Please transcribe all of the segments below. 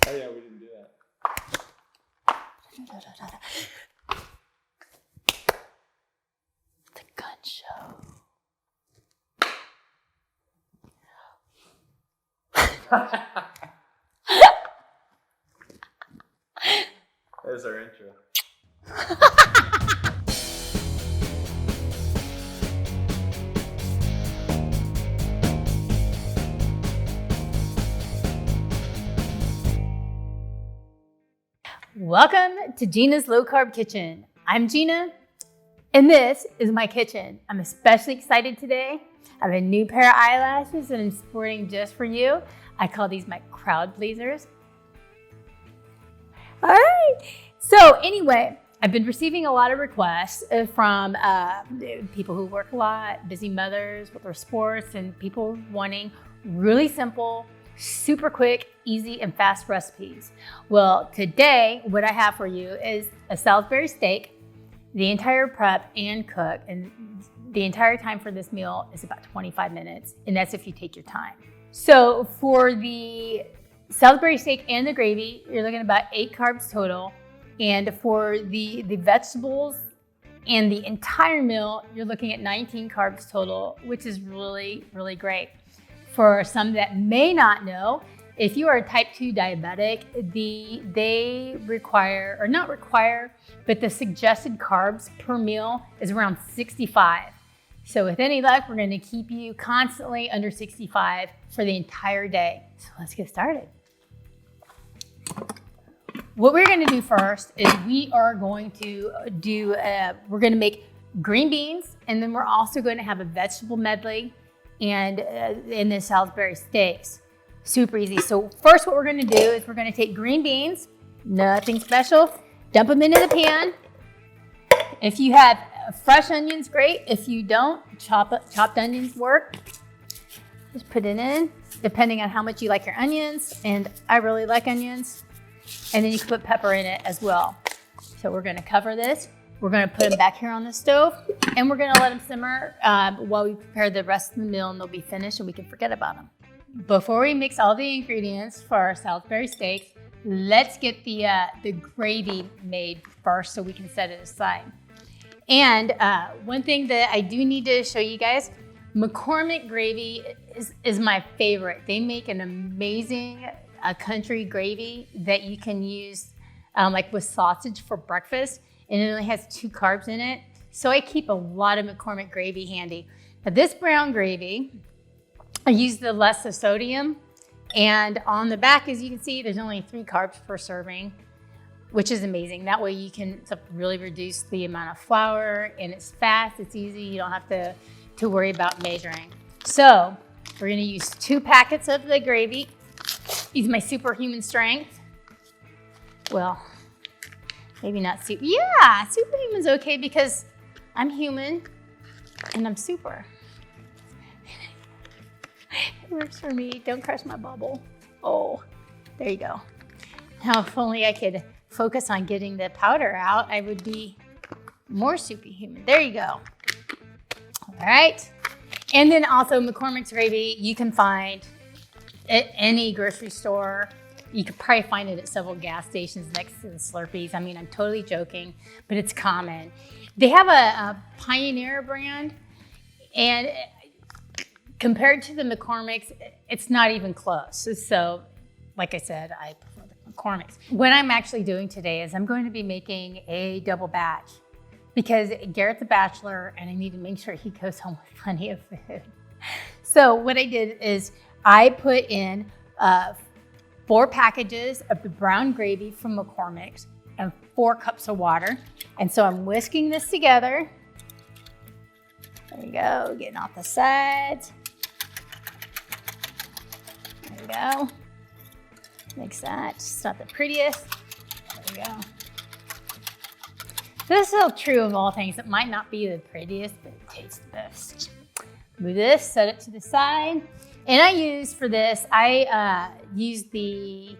Oh yeah, we didn't do that. The gun show. There's our intro. Welcome to Gina's Low Carb Kitchen. I'm Gina, and this is my kitchen. I'm especially excited today. I have a new pair of eyelashes that I'm sporting just for you. I call these my crowd pleasers. All right. So anyway, I've been receiving a lot of requests from people who work a lot, busy mothers with their sports, and people wanting really simple, super quick, easy, and fast recipes. Well, today, what I have for you is a Salisbury steak, the entire prep and cook, and the entire time for this meal is about 25 minutes, and that's if you take your time. So for the Salisbury steak and the gravy, you're looking at about 8 carbs total, and for the vegetables and the entire meal, you're looking at 19 carbs total, which is really, really great. For some that may not know, if you are a type 2 diabetic, they require, or not require, but the suggested carbs per meal is around 65. So with any luck, we're gonna keep you constantly under 65 for the entire day. So let's get started. What we're gonna do first is we are going to we're gonna make green beans, and then we're also going to have a vegetable medley and in the Salisbury steaks. Super easy. So first what we're gonna do is we're gonna take green beans, nothing special, dump them into the pan. If you have fresh onions, great. If you don't, chopped onions work. Just put it in, depending on how much you like your onions, and I really like onions. And then you can put pepper in it as well. So we're gonna cover this. We're gonna put them back here on the stove, and we're gonna let them simmer while we prepare the rest of the meal, and they'll be finished and we can forget about them. Before we mix all the ingredients for our Salisbury steaks, let's get the gravy made first so we can set it aside. And one thing that I do need to show you guys, McCormick gravy is my favorite. They make an amazing country gravy that you can use like with sausage for breakfast, and it only has 2 carbs in it. So I keep a lot of McCormick gravy handy. Now this brown gravy, I use the less of sodium, and on the back, as you can see, there's only 3 carbs per serving, which is amazing. That way you can really reduce the amount of flour, and it's fast, it's easy, you don't have to worry about measuring. So we're gonna use 2 packets of the gravy. Use my superhuman strength. Well, maybe not super. Yeah, superhuman's okay because I'm human and I'm super. It works for me. Don't crush my bubble. Oh, there you go. Now, if only I could focus on getting the powder out, I would be more superhuman. There you go. All right. And then also McCormick's gravy, you can find at any grocery store. You could probably find it at several gas stations next to the Slurpees. I mean, I'm totally joking, but it's common. They have a Pioneer brand, and compared to the McCormicks, it's not even close. So, like I said, I prefer the McCormicks. What I'm actually doing today is I'm going to be making a double batch because Garett's a bachelor, and I need to make sure he goes home with plenty of food. So what I did is I put in 4 packages of the brown gravy from McCormick's and 4 cups of water. And so I'm whisking this together. There you go, getting off the sides. There you go. Mix that, it's not the prettiest. There you go. This is still true of all things. It might not be the prettiest, but it tastes the best. Move this, set it to the side. And I use for this, I use the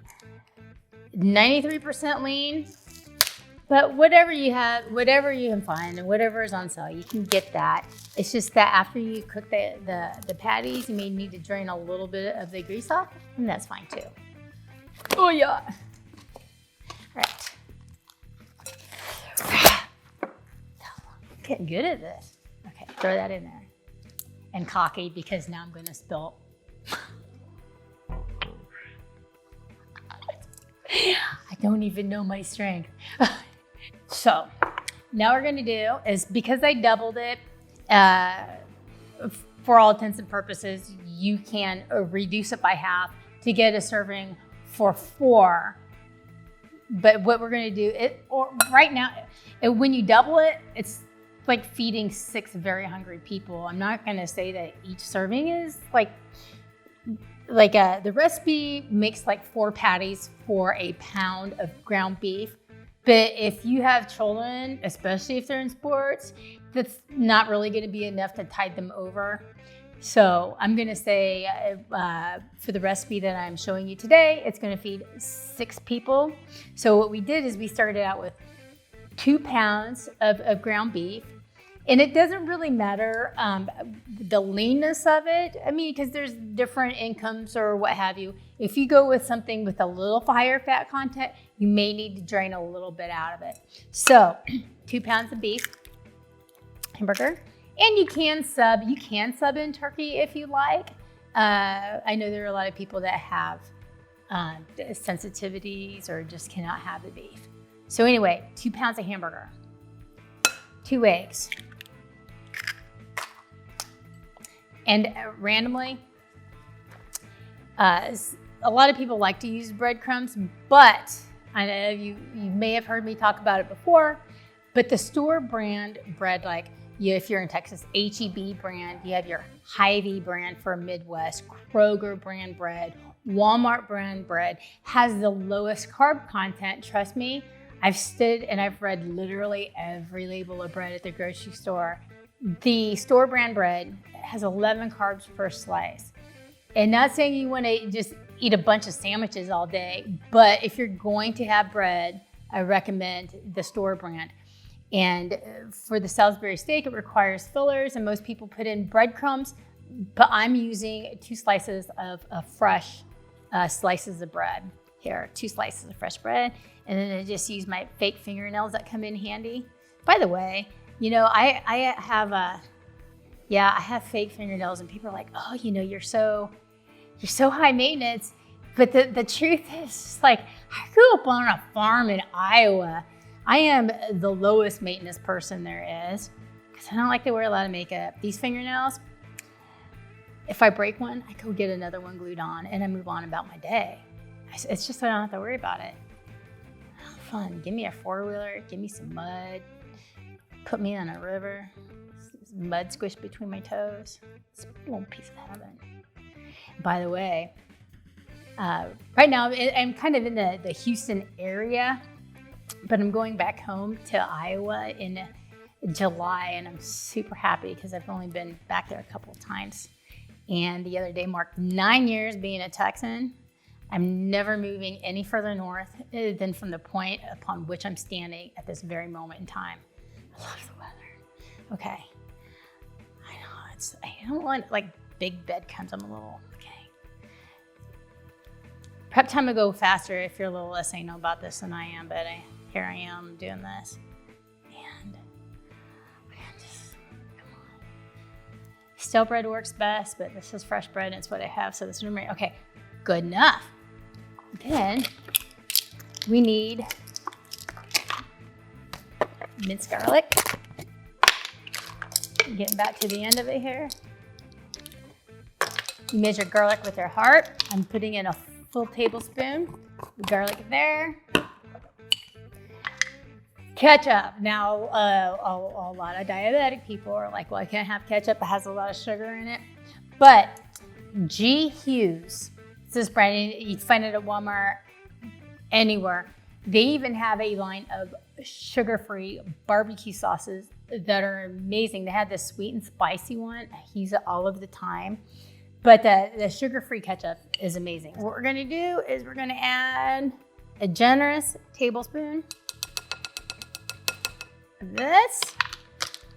93% lean, but whatever you have, whatever you can find and whatever is on sale, you can get that. It's just that after you cook the patties, you may need to drain a little bit of the grease off, and that's fine too. Oh yeah. Right. Getting good at this. Okay, throw that in there. And cocky because now I'm gonna spill. I don't even know my strength. So now what we're gonna do is, because I doubled it, for all intents and purposes, you can reduce it by half to get a serving for 4. But what we're gonna do, right now, when you double it, it's like feeding 6 very hungry people. I'm not gonna say that each serving is the recipe makes like 4 patties for a pound of ground beef. But if you have children, especially if they're in sports, that's not really gonna be enough to tide them over. So I'm gonna say for the recipe that I'm showing you today, it's gonna feed 6 people. So what we did is we started out with 2 pounds of ground beef. And it doesn't really matter the leanness of it. I mean, because there's different incomes or what have you. If you go with something with a little higher fat content, you may need to drain a little bit out of it. So 2 pounds of beef, hamburger, and you can sub in turkey if you like. I know there are a lot of people that have sensitivities or just cannot have the beef. So anyway, 2 pounds of hamburger, 2 eggs. And randomly, a lot of people like to use breadcrumbs, but I know you may have heard me talk about it before, but the store brand bread, like if you're in Texas, HEB brand, you have your Hy-Vee brand for Midwest, Kroger brand bread, Walmart brand bread, has the lowest carb content. Trust me, I've stood and I've read literally every label of bread at the grocery store. The store brand bread has 11 carbs per slice. And not saying you want to just eat a bunch of sandwiches all day, but if you're going to have bread, I recommend the store brand. And for the Salisbury steak, it requires fillers, and most people put in breadcrumbs, but I'm using 2 slices of fresh slices of bread. Here, 2 slices of fresh bread, and then I just use my fake fingernails that come in handy. By the way, you know, I have fake fingernails, and people are like, oh, you know, you're so high maintenance. But the truth is, like, I grew up on a farm in Iowa. I am the lowest maintenance person there is because I don't like to wear a lot of makeup. These fingernails, if I break one, I go get another one glued on and I move on about my day. It's just I don't have to worry about it. Fun. Give me a 4-wheeler, give me some mud, put me on a river, mud squished between my toes. It's a little piece of heaven. By the way, right now I'm kind of in the Houston area, but I'm going back home to Iowa in July, and I'm super happy because I've only been back there a couple of times. And the other day marked 9 years being a Texan. I'm never moving any further north than from the point upon which I'm standing at this very moment in time. I love the weather. Okay. I know I don't want like big bed comes. I'm a little, okay. Prep time will go faster if you're a little less anal about this than I am, but here I am doing this. And come on. Stale bread works best, but this is fresh bread and it's what I have, so this is number, okay, good enough. Then we need minced garlic. Getting back to the end of it here. You measure garlic with your heart. I'm putting in a full tablespoon of garlic there. Ketchup. Now, a lot of diabetic people are like, well, I can't have ketchup. It has a lot of sugar in it. But G. Hughes, this brand, you find it at Walmart, anywhere. They even have a line of sugar-free barbecue sauces that are amazing. They had this sweet and spicy one. I use it all of the time. But the sugar-free ketchup is amazing. What we're gonna do is we're gonna add a generous tablespoon of this.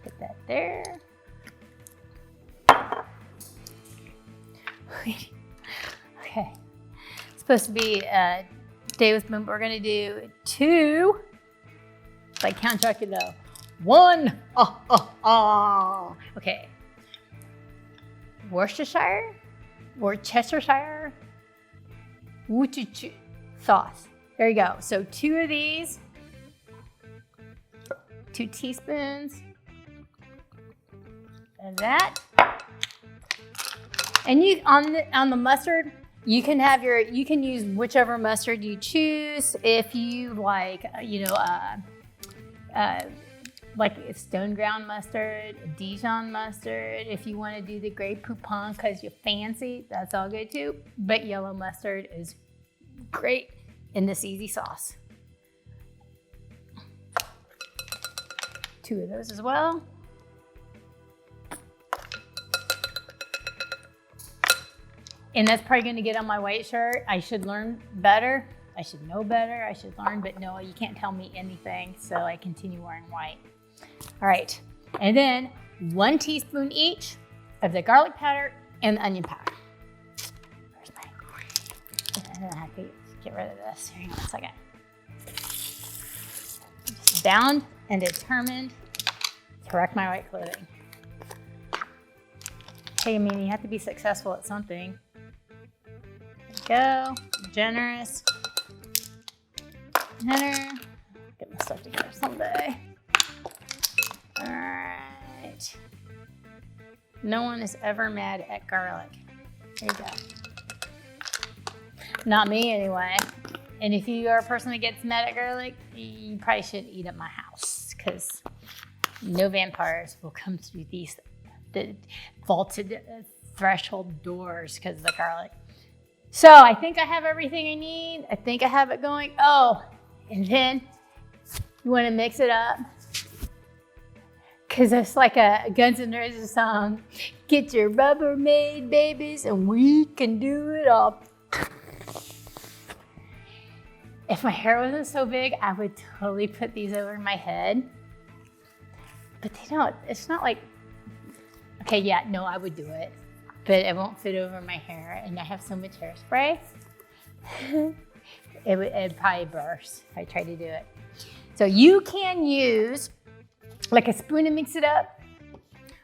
Put that there. Okay. It's supposed to be tablespoon. We're gonna do 2, like Count Chocula. 1, okay. Worcestershire sauce. There you go. So 2 of these, 2 teaspoons of that. And you on the mustard, you can use whichever mustard you choose. If you like, like stone ground mustard, Dijon mustard. If you want to do the Grey Poupon because you fancy, that's all good too. But yellow mustard is great in this easy sauce. 2 of those as well. And that's probably going to get on my white shirt. I should learn better. I should know better. I should learn, but no, you can't tell me anything. So I continue wearing white. All right. And then 1 teaspoon each of the garlic powder and the onion powder. Where's my, I have to get rid of this. Hang on a second. Just bound and determined to wreck my white clothing. Hey, I mean, you have to be successful at something. There you go. Generous. Get my stuff together someday. All right. No one is ever mad at garlic. There you go. Not me, anyway. And if you are a person that gets mad at garlic, you probably shouldn't eat at my house because no vampires will come through the vaulted threshold doors because of the garlic. So I think I have everything I need. I think I have it going. Oh, and then you want to mix it up because it's like a Guns N' Roses song. Get your Rubbermaid babies and we can do it all. If my hair wasn't so big, I would totally put these over my head. But they don't. It's not like, okay, yeah, no, I would do it. But it won't fit over my hair. And I have so much hairspray. It'd probably burst if I tried to do it. So you can use like a spoon to mix it up.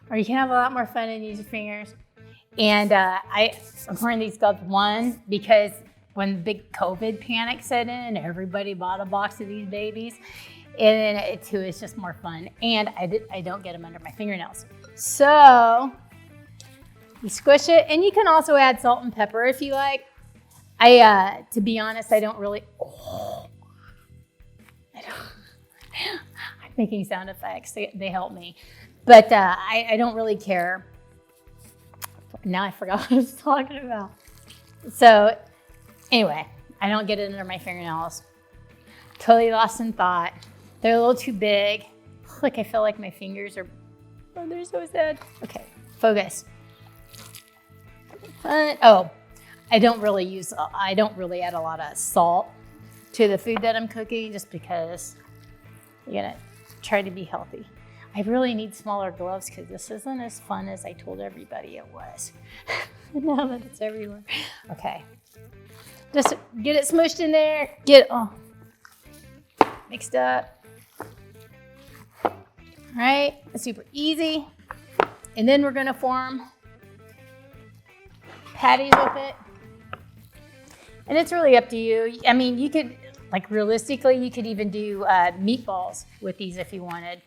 Or you can have a lot more fun and use your fingers. And I'm wearing these gloves, 1, because when the big COVID panic set in, everybody bought a box of these babies. And then 2, it's just more fun. And I don't get them under my fingernails. So you squish it. And you can also add salt and pepper if you like. To be honest, I don't really, I'm making sound effects. They help me. But I don't really care. Now I forgot what I was talking about. So anyway, I don't get it under my fingernails. Totally lost in thought. They're a little too big. Like I feel like my fingers are, oh, they're so sad. Okay, focus. Oh, I don't really add a lot of salt to the food that I'm cooking just because I'm gonna try to be healthy. I really need smaller gloves because this isn't as fun as I told everybody it was. Now that it's everywhere. Okay, just get it smushed in there, get it mixed up. All right, it's super easy. And then we're gonna form patties with it. And it's really up to you. I mean, you could, like realistically, you could even do meatballs with these if you wanted.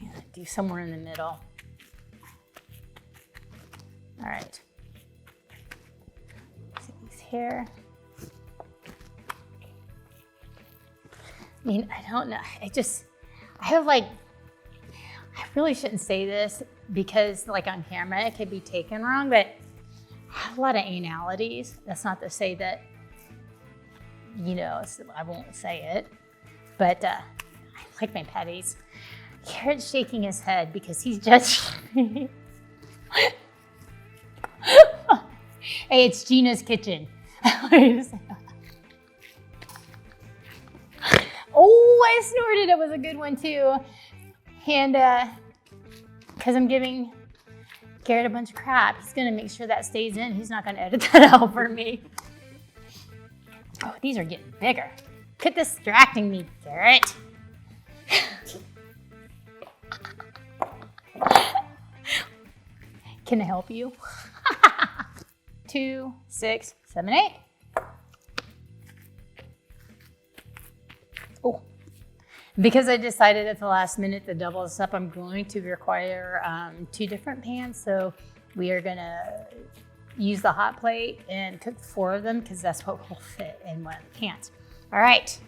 I'm gonna do somewhere in the middle. All right. Set these here. I mean, I don't know. I really shouldn't say this because like on camera, it could be taken wrong, but I have a lot of analities. That's not to say that, I won't say it, but I like my patties. Garett's shaking his head because he's judging me. Hey, it's Gina's kitchen. Oh, I snorted. It was a good one too. And because I'm giving Garett a bunch of crap, he's gonna make sure that stays in. He's not gonna edit that out for me. Oh, these are getting bigger. Quit distracting me, Garett. Can I help you? 2, 6, 7, 8. Oh, because I decided at the last minute to double this up, I'm going to require 2 different pans. So we are gonna use the hot plate and cook 4 of them because that's what will fit in one of the pans. All right,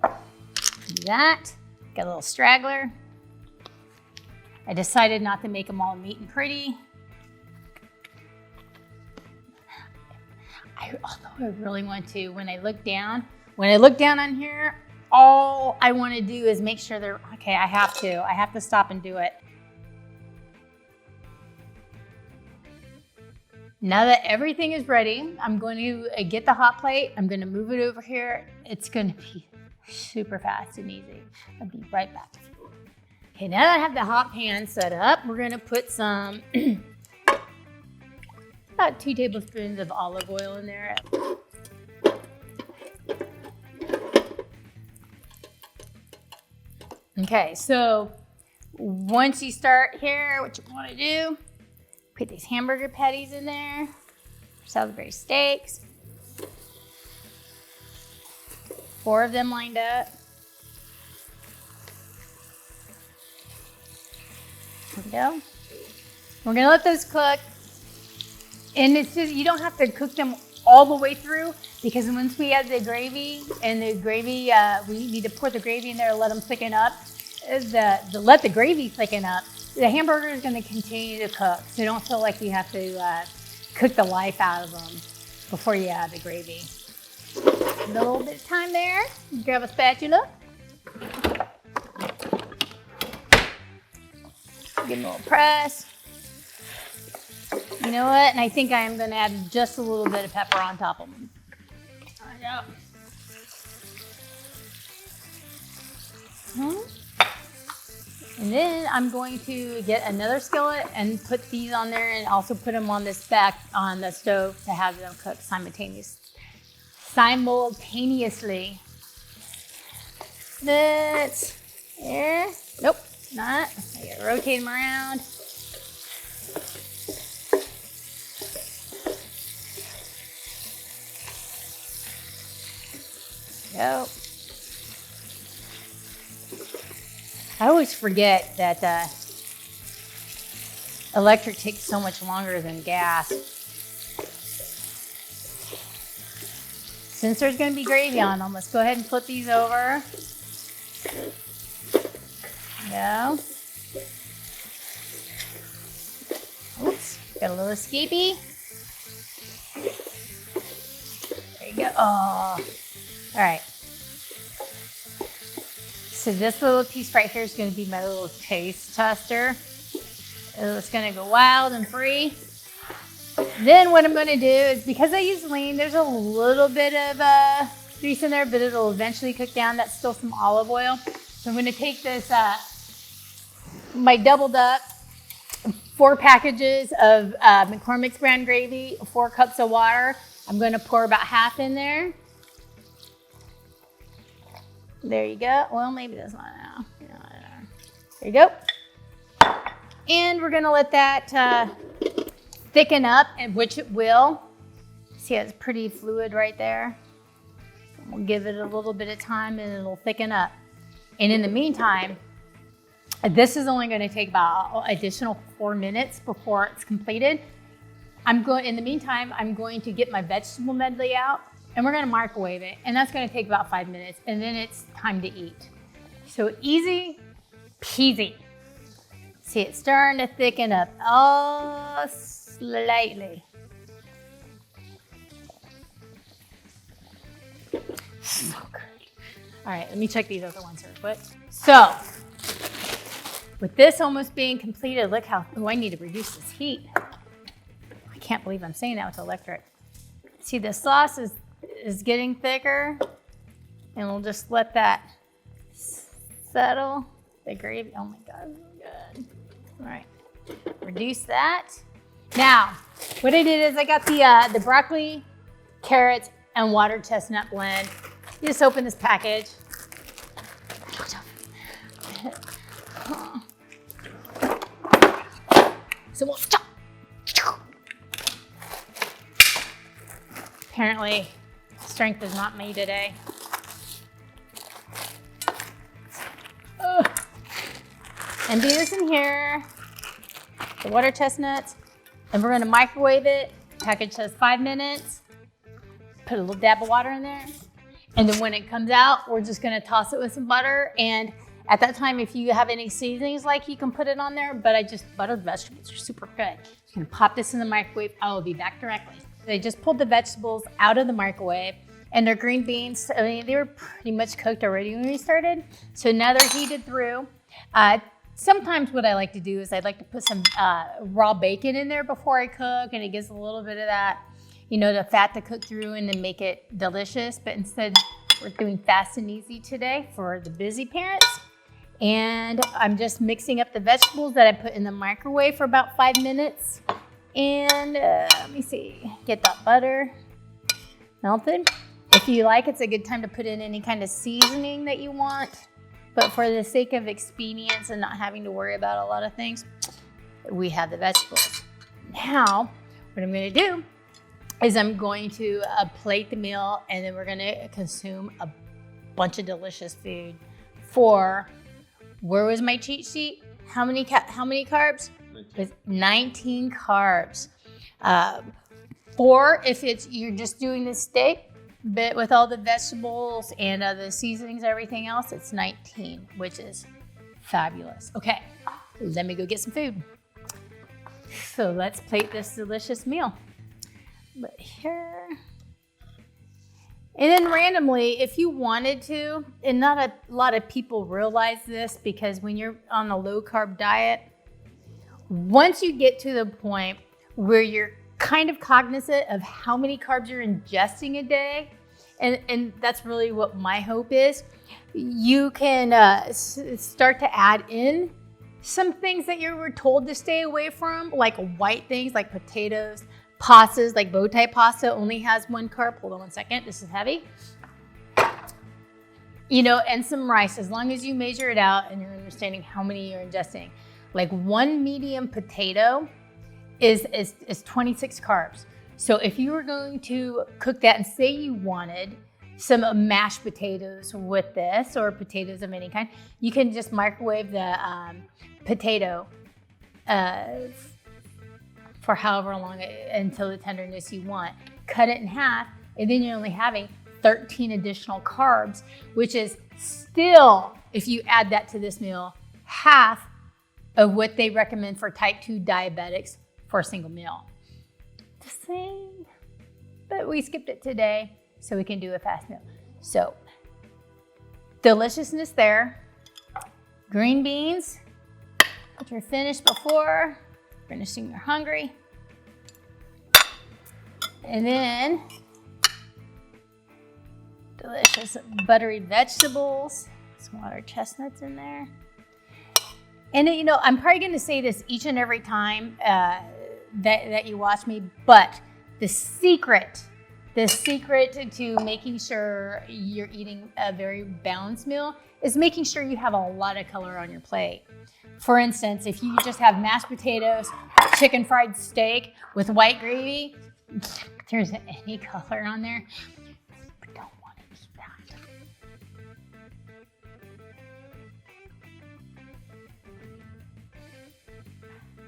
do that. Got a little straggler. I decided not to make them all neat and pretty. Although I really want to, when I look down on here, all I want to do is make sure they're, okay, I have to stop and do it. Now that everything is ready, I'm going to get the hot plate. I'm going to move it over here. It's going to be super fast and easy. I'll be right back. Okay, now that I have the hot pan set up, we're going to put some, about 2 tablespoons of olive oil in there. Okay, so once you start here, what you want to do, put these hamburger patties in there, Salisbury steaks, 4 of them lined up. There we go. We're gonna let those cook. And it's just, you don't have to cook them all the way through because once we add the gravy, we need to pour the gravy in there and let them thicken up. Let the gravy thicken up, the hamburger is gonna continue to cook. So don't feel like you have to cook the life out of them before you add the gravy. A little bit of time there. Grab a spatula. Give them a little press. You know what? And I think I am going to add just a little bit of pepper on top of them. There we go. And then I'm going to get another skillet and put these on there and also put them on this back on the stove to have them cook simultaneously. That's there. Nope, not. I gotta rotate them around. Go. I always forget that electric takes so much longer than gas. Since there's going to be gravy on them, let's go ahead and flip these over. Go. Oops, got a little escapey. There you go. Oh, all right. So this little piece right here is going to be my little taste tester. It's going to go wild and free. Then what I'm going to do is, because I use lean, there's a little bit of grease in there, but it'll eventually cook down. That's still some olive oil. So I'm going to take this, my doubled up 4 packages of McCormicks brand gravy, 4 cups of water. I'm going to pour about half in there. There you go. Well, maybe that's not enough. There you go. And we're going to let that thicken up, and which it will. See, it's pretty fluid right there. We'll give it a little bit of time and it'll thicken up. And in the meantime, this is only going to take about additional 4 minutes before it's completed. In the meantime, I'm going to get my vegetable medley out and we're going to microwave it. And that's going to take about 5 minutes and then it's time to eat. So easy peasy. See, it's starting to thicken up. Oh, slightly. So good. All right, let me check these other ones real quick. So, with this almost being completed, look how, oh, I need to reduce this heat. I can't believe I'm saying that with electric. See, the sauce is getting thicker, and we'll just let that settle. The gravy, oh my God, so good. All right, reduce that. Now, what I did is I got the broccoli, carrots, and water chestnut blend. You just open this package. So we'll apparently strength is not me today. And do this in here, the water chestnuts, and we're gonna microwave it. Package says 5 minutes. Put a little dab of water in there. And then when it comes out, we're just gonna toss it with some butter. And at that time, if you have any seasonings like, you can put it on there, but I just buttered vegetables are super good. I'm gonna pop this in the microwave. I will be back directly. They just pulled the vegetables out of the microwave, and their green beans, I mean, they were pretty much cooked already when we started. So now they're heated through. Sometimes what I like to do is I'd like to put some raw bacon in there before I cook, and it gives a little bit of that, you know, the fat to cook through and then make it delicious. But instead, we're doing fast and easy today for the busy parents. And I'm just mixing up the vegetables that I put in the microwave for about 5 minutes. And let me see, get that butter melted. If you like, it's a good time to put in any kind of seasoning that you want. But for the sake of expedience and not having to worry about a lot of things, we have the vegetables. Now, what I'm gonna do is I'm going to plate the meal, and then we're gonna consume a bunch of delicious food. Where was my cheat sheet? How many carbs? 19. With 19 carbs. 4 if you're just doing the steak. But with all the vegetables and the seasonings, everything else, it's 19, which is fabulous. Okay, let me go get some food. So let's plate this delicious meal. But here. And then randomly, if you wanted to, and not a lot of people realize this, because when you're on a low-carb diet, once you get to the point where you're kind of cognizant of how many carbs you're ingesting a day, and that's really what my hope is, you can start to add in some things that you were told to stay away from, like white things like potatoes, pastas, like bow tie pasta only has 1 carb. Hold on 1 second, this is heavy. You know, and some rice, as long as you measure it out and you're understanding how many you're ingesting. Like 1 medium potato is 26 carbs. So if you were going to cook that, and say you wanted some mashed potatoes with this, or potatoes of any kind, you can just microwave the potato for however long until the tenderness you want. Cut it in half, and then you're only having 13 additional carbs, which is still, if you add that to this meal, half of what they recommend for type 2 diabetics for a single meal. Just saying. But we skipped it today, so we can do a fast meal. So, deliciousness there. Green beans, which are finished before. Finishing, you're hungry. And then, delicious buttery vegetables. Some water chestnuts in there. And you know, I'm probably gonna say this each and every time that you watch me, but the secret to making sure you're eating a very balanced meal is making sure you have a lot of color on your plate. For instance, if you just have mashed potatoes, chicken fried steak with white gravy, if there's any color on there, you don't want to eat that.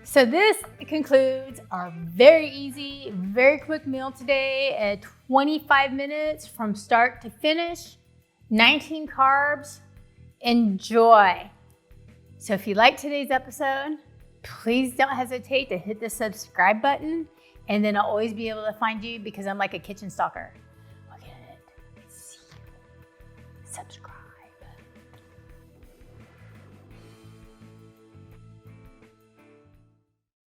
So this concludes our very easy, very quick meal today at 25 minutes from start to finish, 19 carbs. Enjoy. So if you liked today's episode, please don't hesitate to hit the subscribe button, and then I'll always be able to find you because I'm like a kitchen stalker. Look at it. See you. Subscribe.